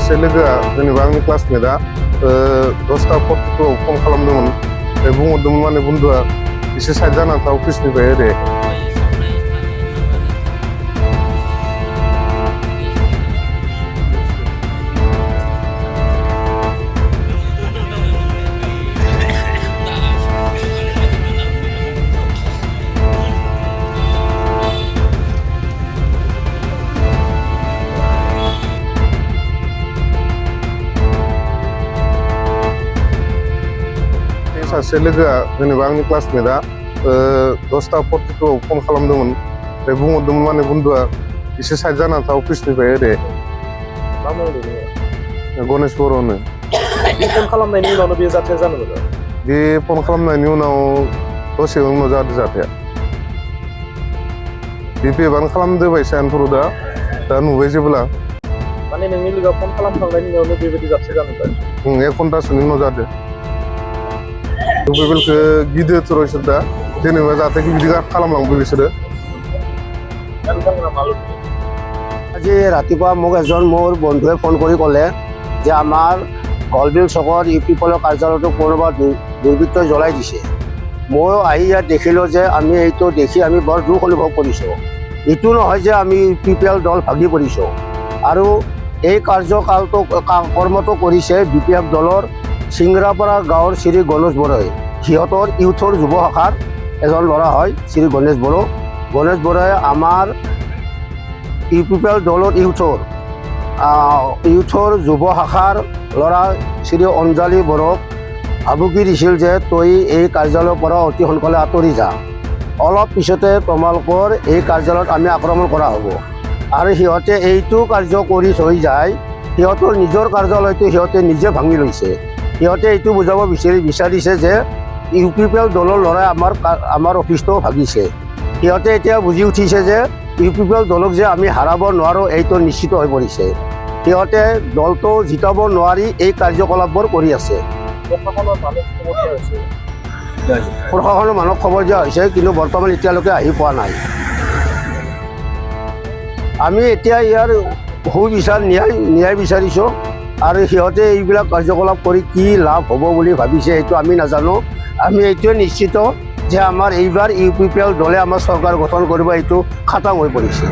सासे लोगोआ जेनेबा आंनि क्लासमेटआ 10टा 42 फन खालामदोंमोन बुंहरदोंमोन माने बन्दुआ एसे साइड जाना था अफिसनिफ्राय ओरै सासे लोगोआ जेनेबा आंनि क्लासमेटआ 10टा 42 फन खालामदोंमोन बुंहरदोंमोन माने बन्दुआ एसे साइड जाना था अफिसनिफ्राय ओरै मा मावदों नोङो? गणेश बर'नो बे फन खालामनायनि उनावनो बे जाथाया जानो मोनो? बे फन खालामनायनि उनाव दसे उनाव जादों जाथाया बे बेबानो खालामदो बायसायानोथ' दा नुबाय जेब्ला माने नोंनि लोगोआ फन खालामखांनायनि उनावनो बेबायदि जाथाया जानो मोनो? 1 घन्टासोनि उनाव जादों बेलखौ गिदोथ' इसोर दा जेनेबा जाथायखौ बिदि खालामलांबो बिसोरो আজি ৰাতিপুৱা মোক এজন মোৰ বন্ধুৱে ফোন কৰি ক'লে যে আমাৰ হলবিল চকত ইউপিপলৰ কাৰ্যালয়টো কোনোবা দুৰ্বৃত্তই জ্বলাই দিছে। ময়ো আহি ইয়াত দেখিলোঁ যে আমি এইটো দেখি আমি বৰ দুখ অনুভৱ কৰিছোঁ। এইটো নহয় যে আমি ইউপিপিএল দল ভাগি পৰিছোঁ আৰু এই কৰ্মটো কৰিছে বিপিএফ দলৰ চিংৰাপাৰা গাঁৱৰ শ্ৰী গণেশ বড়োই। সিহঁতৰ ইউথৰ যুৱ শাখাৰ এজন ল'ৰা হয় শ্ৰী গণেশ বড়ো। গণেশ বড়োই আমাৰ ইউপিপিএল দলৰ ইউথৰ যুৱ শাখাৰ ল'ৰা শ্ৰী অঞ্জলি বড়োক ভাবুকি দিছিল যে তই এই কাৰ্যালয়ৰ পৰা অতি সোনকালে আঁতৰি যা, অলপ পিছতে তোমালোকৰ এই কাৰ্যালয়ত আমি আক্ৰমণ কৰা হ'ব। আৰু সিহঁতে এইটো কাৰ্য কৰি থৈ যায়, সিহঁতৰ নিজৰ কাৰ্যালয়টো সিহঁতে নিজে ভাঙি লৈছে। সিহঁতে এইটো বুজাব বিচাৰিছে যে ইউপিপিএল দলৰ ল'ৰাই আমাৰ অফিচটো ভাগিছে। সিহঁতে এতিয়া বুজি উঠিছে যে ইউপিপিএল দলক যে আমি হাৰাব নোৱাৰোঁ এইটো নিশ্চিত হৈ পৰিছে। সিহঁতে দলটো জিকাব নোৱাৰি এই কাৰ্যকলাপবোৰ কৰি আছে। প্ৰশাসনৰ মানুহক খবৰ দিয়া হৈছে কিন্তু বৰ্তমান এতিয়ালৈকে আহি পোৱা নাই। আমি এতিয়া ইয়াৰ ন্যায় বিচাৰিছোঁ আৰু সিহঁতে এইবিলাক কাৰ্যকলাপ কৰি কি লাভ হ'ব বুলি ভাবিছে এইটো আমি নাজানো। আমি এইটোৱে নিশ্চিত যে আমাৰ এইবাৰ ইউপিপিএল দলে আমাৰ চৰকাৰ গঠন কৰিব এইটো খাটাং হৈ পৰিছে।